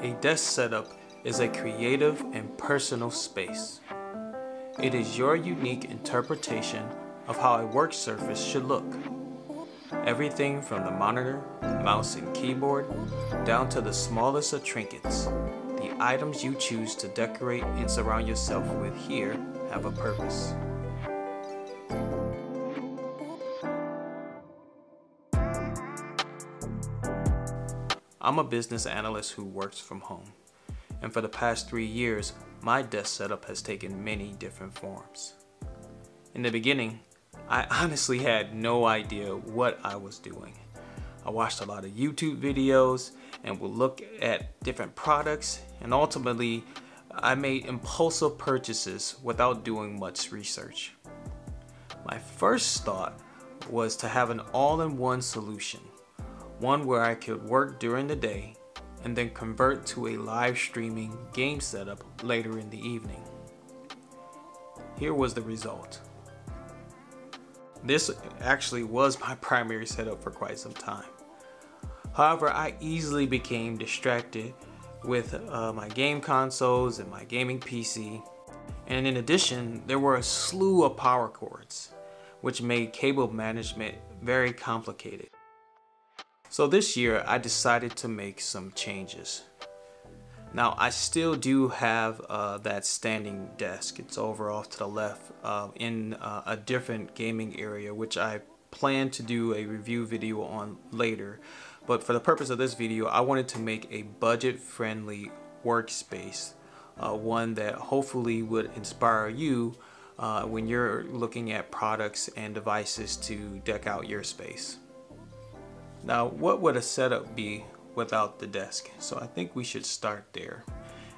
A desk setup is a creative and personal space. It is your unique interpretation of how a work surface should look. Everything from the monitor, mouse, and keyboard, down to the smallest of trinkets. The items you choose to decorate and surround yourself with here have a purpose. I'm a business analyst who works from home, and for the past 3 years, my desk setup has taken many different forms. In the beginning, I honestly had no idea what I was doing. I watched a lot of YouTube videos and would look at different products, and ultimately, I made impulsive purchases without doing much research. My first thought was to have an all-in-one solution. One where I could work during the day and then convert to a live streaming game setup later in the evening. Here was the result. This actually was my primary setup for quite some time. However, I easily became distracted with my game consoles and my gaming PC. And in addition, there were a slew of power cords, which made cable management very complicated. So this year I decided to make some changes. Now I still do have that standing desk. It's over off to the left in a different gaming area, which I plan to do a review video on later. But for the purpose of this video, I wanted to make a budget-friendly workspace, one that hopefully would inspire you when you're looking at products and devices to deck out your space. Now, what would a setup be without the desk? So I think we should start there.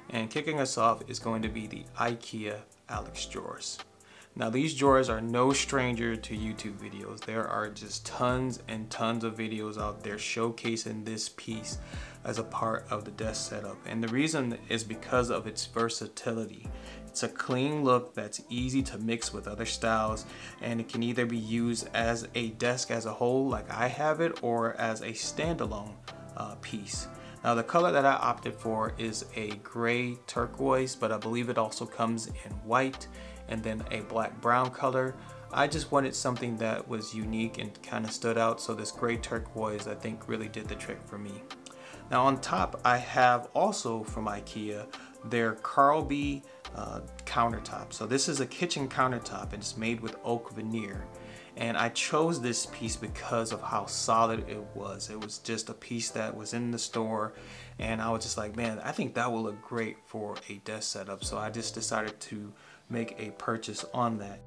And kicking us off is going to be the IKEA Alex drawers. Now these drawers are no stranger to YouTube videos. There are just tons and tons of videos out there showcasing this piece as a part of the desk setup. And the reason is because of its versatility. It's a clean look that's easy to mix with other styles, and it can either be used as a desk as a whole like I have it, or as a standalone piece. Now the color that I opted for is a gray turquoise, but I believe it also comes in white and then a black brown color. I just wanted something that was unique and kind of stood out, so this gray turquoise I think really did the trick for me. Now on top I have also from IKEA their Carlby countertop. So this is a kitchen countertop and it's made with oak veneer. And I chose this piece because of how solid it was. It was just a piece that was in the store, and I was just like, man, I think that will look great for a desk setup. So I just decided to make a purchase on that.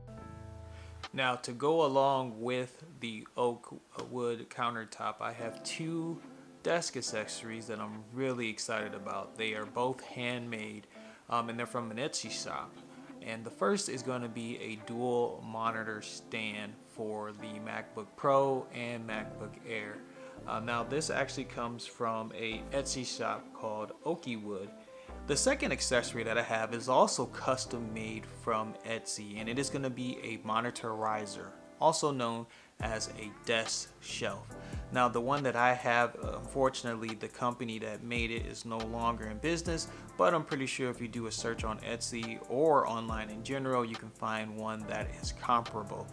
Now to go along with the oak wood countertop, I have two desk accessories that I'm really excited about. They are both handmade and they're from an Etsy shop. And the first is going to be a dual monitor stand for the MacBook Pro and MacBook Air. Now this actually comes from a Etsy shop called Oaky Wood. The second accessory that I have is also custom made from Etsy, and it is going to be a monitor riser, also known as a desk shelf. Now the one that I have, unfortunately the company that made it is no longer in business, but I'm pretty sure if you do a search on Etsy or online in general, you can find one that is comparable.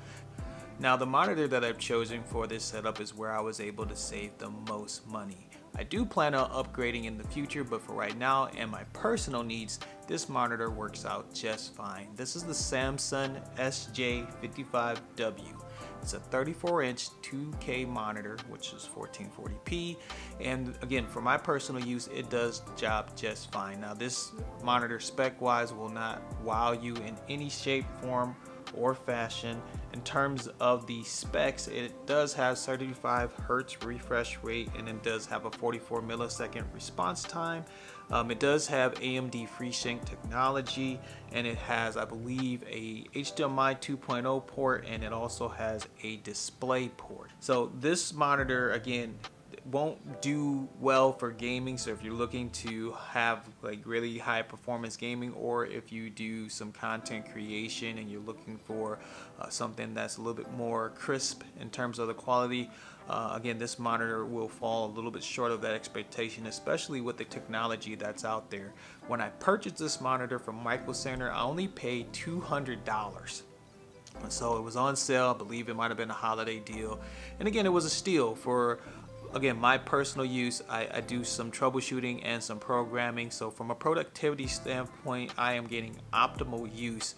Now the monitor that I've chosen for this setup is where I was able to save the most money. I do plan on upgrading in the future, but for right now and my personal needs, this monitor works out just fine. This is the Samsung SJ55W. It's a 34-inch 2K monitor, which is 1440p, and again, for my personal use, it does the job just fine. Now this monitor spec-wise will not wow you in any shape, form, or fashion. In terms of the specs, it does have 35 Hz refresh rate, and it does have a 44 millisecond response time. It does have AMD FreeSync technology, and it has, I believe, a HDMI 2.0 port, and it also has a display port. So this monitor, again, won't do well for gaming. So if you're looking to have like really high performance gaming, or if you do some content creation and you're looking for something that's a little bit more crisp in terms of the quality, again, this monitor will fall a little bit short of that expectation, especially with the technology that's out there. When I purchased this monitor from Micro Center, I only paid $200. And so it was on sale. I believe it might have been a holiday deal. And again, it was a steal for, again, my personal use. I do some troubleshooting and some programming. So from a productivity standpoint, I am getting optimal use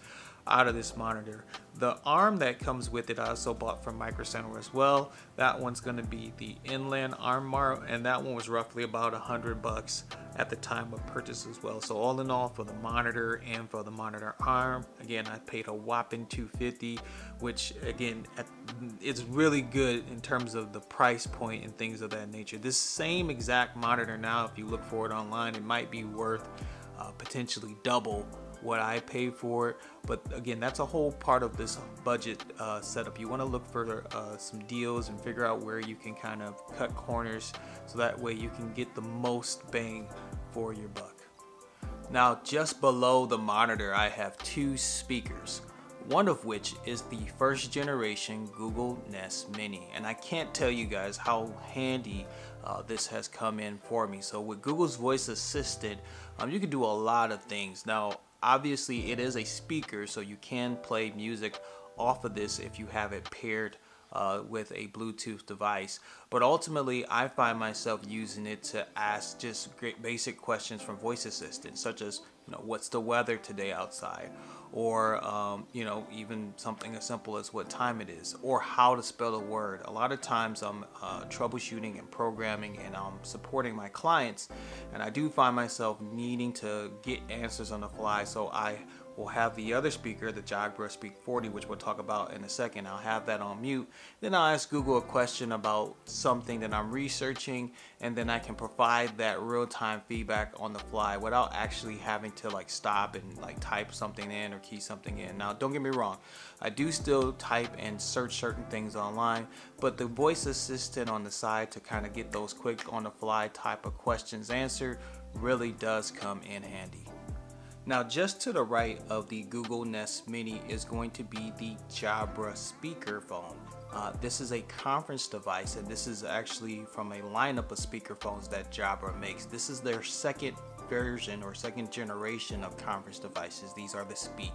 out of this monitor. The arm that comes with it I also bought from Micro Center as well. That one's going to be the inland arm bar, and that one was roughly about $100 at the time of purchase as well. So all in all, for the monitor and for the monitor arm, again, I paid a whopping $250, which again, it's really good in terms of the price point and things of that nature. This same exact monitor now, if you look for it online, it might be worth potentially double what I paid for it. But again, that's a whole part of this budget setup. You want to look for some deals and figure out where you can kind of cut corners, so that way you can get the most bang for your buck. Now, just below the monitor, I have two speakers, one of which is the first generation Google Nest Mini, and I can't tell you guys how handy this has come in for me. So with Google's voice assistant, you can do a lot of things. Now, obviously, it is a speaker, so you can play music off of this if you have it paired with a Bluetooth device. But ultimately, I find myself using it to ask just great basic questions from voice assistants, such as, what's the weather today outside? Or, even something as simple as what time it is, or how to spell a word. A lot of times I'm troubleshooting and programming, and I'm supporting my clients, and I do find myself needing to get answers on the fly. So I will have the other speaker, the Jabra Speak 40, which we'll talk about in a second. I'll have that on mute. Then I'll ask Google a question about something that I'm researching, and then I can provide that real-time feedback on the fly without actually having to stop and type something in or key something in. Now, don't get me wrong, I do still type and search certain things online, but the voice assistant on the side to kind of get those quick on the fly type of questions answered really does come in handy. Now, just to the right of the Google Nest Mini is going to be the Jabra speakerphone. This is a conference device, and this is actually from a lineup of speakerphones that Jabra makes. This is their second version or second generation of conference devices. These are the Speak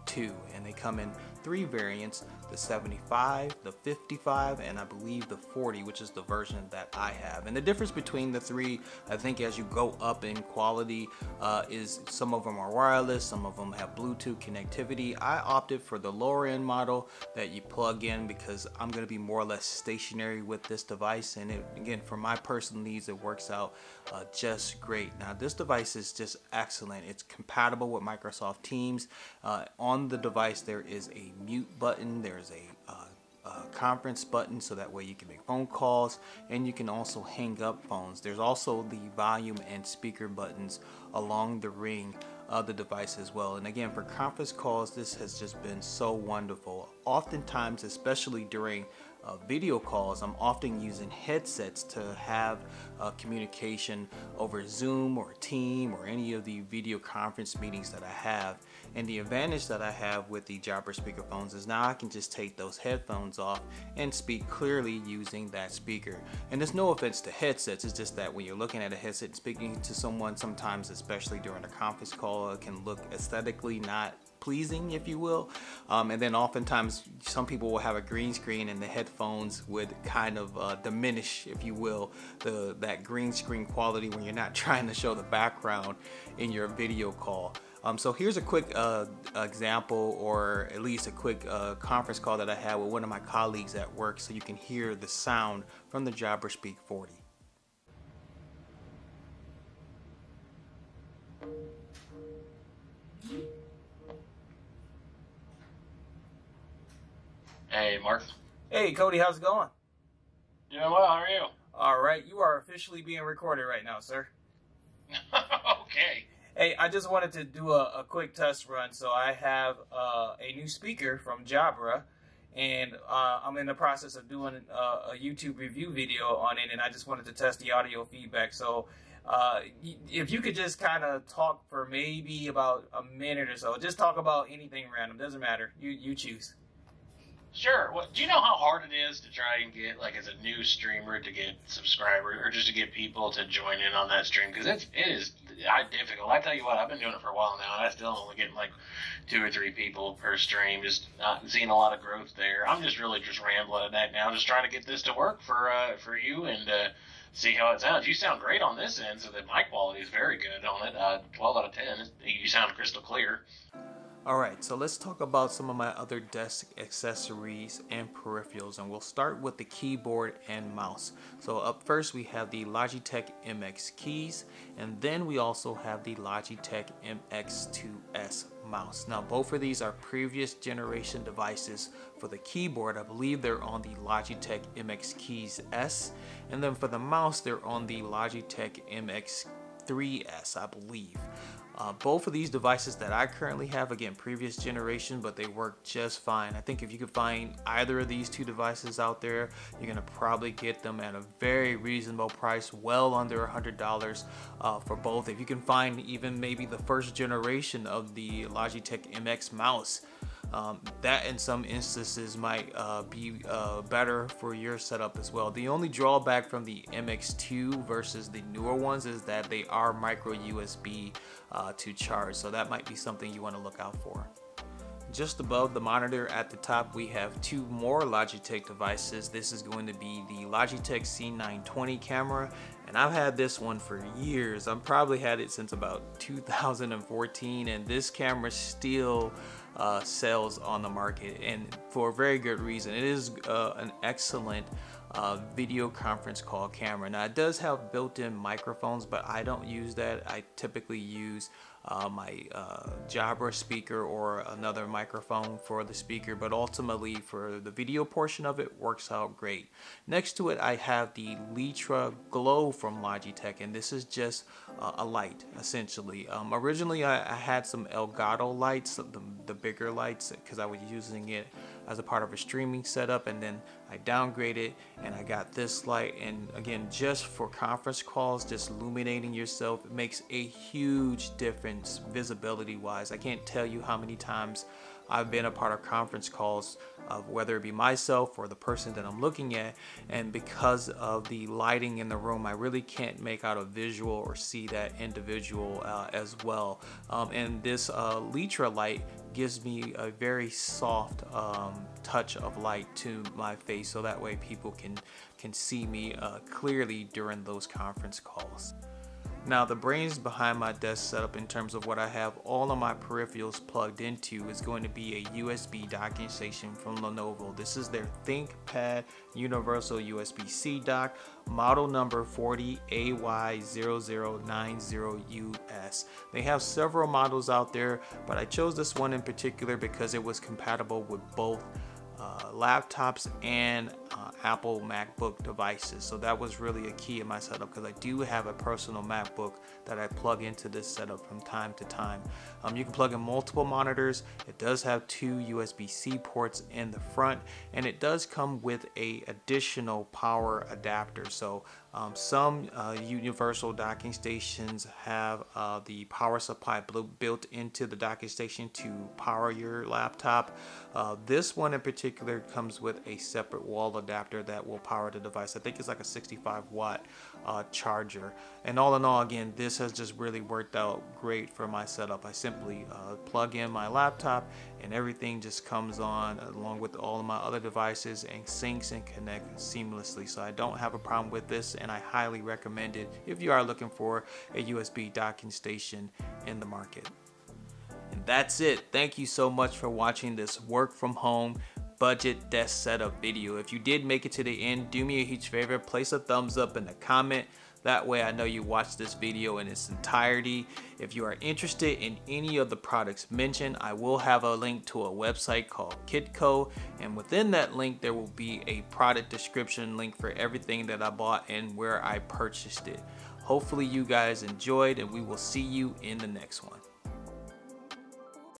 2, and they come in three variants: the 75, the 55, and I believe the 40, which is the version that I have. And the difference between the three, I think, as you go up in quality, is some of them are wireless, some of them have Bluetooth connectivity. I opted for the lower end model that you plug in because I'm going to be more or less stationary with this device, and again, for my personal needs, it works out just great. Now, this device is just excellent. It's compatible with Microsoft Teams. On the device, there is a mute button, there's a conference button, so that way you can make phone calls, and you can also hang up phones. There's also the volume and speaker buttons along the ring of the device as well. And again, for conference calls, this has just been so wonderful. Oftentimes, especially during video calls, I'm often using headsets to have communication over Zoom or Team or any of the video conference meetings that I have. And the advantage that I have with the Jabra speakerphones is now I can just take those headphones off and speak clearly using that speaker. And there's no offense to headsets, it's just that when you're looking at a headset and speaking to someone, sometimes, especially during a conference call, it can look aesthetically not pleasing, if you will. And then oftentimes some people will have a green screen, and the headphones would kind of diminish, if you will, that green screen quality when you're not trying to show the background in your video call. So here's a quick example, or at least a quick conference call that I had with one of my colleagues at work, so you can hear the sound from the Jabra Speak 40. Hey, Mark. Hey, Cody, how's it going? Doing well, how are you? All right, you are officially being recorded right now, sir. Okay. Hey, I just wanted to do a quick test run. So I have a new speaker from Jabra, and I'm in the process of doing a YouTube review video on it, and I just wanted to test the audio feedback. So if you could just kind of talk for maybe about a minute or so, just talk about anything random, doesn't matter, you choose. Sure. Well, do you know how hard it is to try and get, like, as a new streamer, to get subscribers or just to get people to join in on that stream? Because it is difficult. I tell you what, I've been doing it for a while now, and I still only getting like 2 or 3 people per stream. Just not seeing a lot of growth there. I'm just really just rambling at that now, just trying to get this to work for you and see how it sounds. You sound great on this end, so the mic quality is very good on it. 12 out of 10. You sound crystal clear. Alright, so let's talk about some of my other desk accessories and peripherals, and we'll start with the keyboard and mouse. So up first we have the Logitech MX keys, and then we also have the Logitech MX2S mouse. Now both of these are previous generation devices. For the keyboard, I believe they're on the Logitech MX Keys S, and then for the mouse they're on the Logitech MX3S, I believe. Both of these devices that I currently have, again, previous generation, but they work just fine. I think if you could find either of these two devices out there, you're gonna probably get them at a very reasonable price, well under $100 for both. If you can find even maybe the first generation of the Logitech MX mouse, that in some instances might be better for your setup as well. The only drawback from the MX2 versus the newer ones is that they are micro USB to charge, so that might be something you want to look out for. Just above the monitor at the top, we have 2 more Logitech devices. This is going to be the Logitech C920 camera, and I've had this one for years. I've probably had it since about 2014, and this camera still sells on the market, and for a very good reason. It is an excellent video conference call camera. Now it does have built-in microphones, but I don't use that. I typically use my Jabra speaker or another microphone for the speaker, but ultimately for the video portion of it, works out great. Next to it I have the Litra Glow from Logitech, and this is just a light essentially. Originally I had some Elgato lights, the bigger lights, because I was using it as a part of a streaming setup, and then I downgraded and I got this light, and again, just for conference calls, just illuminating yourself, it makes a huge difference visibility wise. I can't tell you how many times I've been a part of conference calls, whether it be myself or the person that I'm looking at, and because of the lighting in the room, I really can't make out a visual or see that individual as well. And this Litra light gives me a very soft touch of light to my face, so that way people can see me clearly during those conference calls. Now the brains behind my desk setup, in terms of what I have all of my peripherals plugged into, is going to be a USB docking station from Lenovo. This is their ThinkPad Universal USB-C dock, model number 40AY0090US. They have several models out there, but I chose this one in particular because it was compatible with both laptops and Apple MacBook devices. So that was really a key in my setup, because I do have a personal MacBook that I plug into this setup from time to time. You can plug in multiple monitors. It does have 2 USB-C ports in the front, and it does come with a additional power adapter. So some universal docking stations have the power supply built into the docking station to power your laptop. This one in particular comes with a separate wall adapter that will power the device. I think it's like a 65-watt charger. And all in all, again, this has just really worked out great for my setup. I simply plug in my laptop and everything just comes on along with all of my other devices and syncs and connects seamlessly. So I don't have a problem with this, and I highly recommend it if you are looking for a USB docking station in the market. And that's it. Thank you so much for watching this work from home budget desk setup video. If you did make it to the end, do me a huge favor, place a thumbs up in the comment. That way I know you watched this video in its entirety. If you are interested in any of the products mentioned, I will have a link to a website called Kitco, and within that link there will be a product description link for everything that I bought and where I purchased it. Hopefully you guys enjoyed, and we will see you in the next one.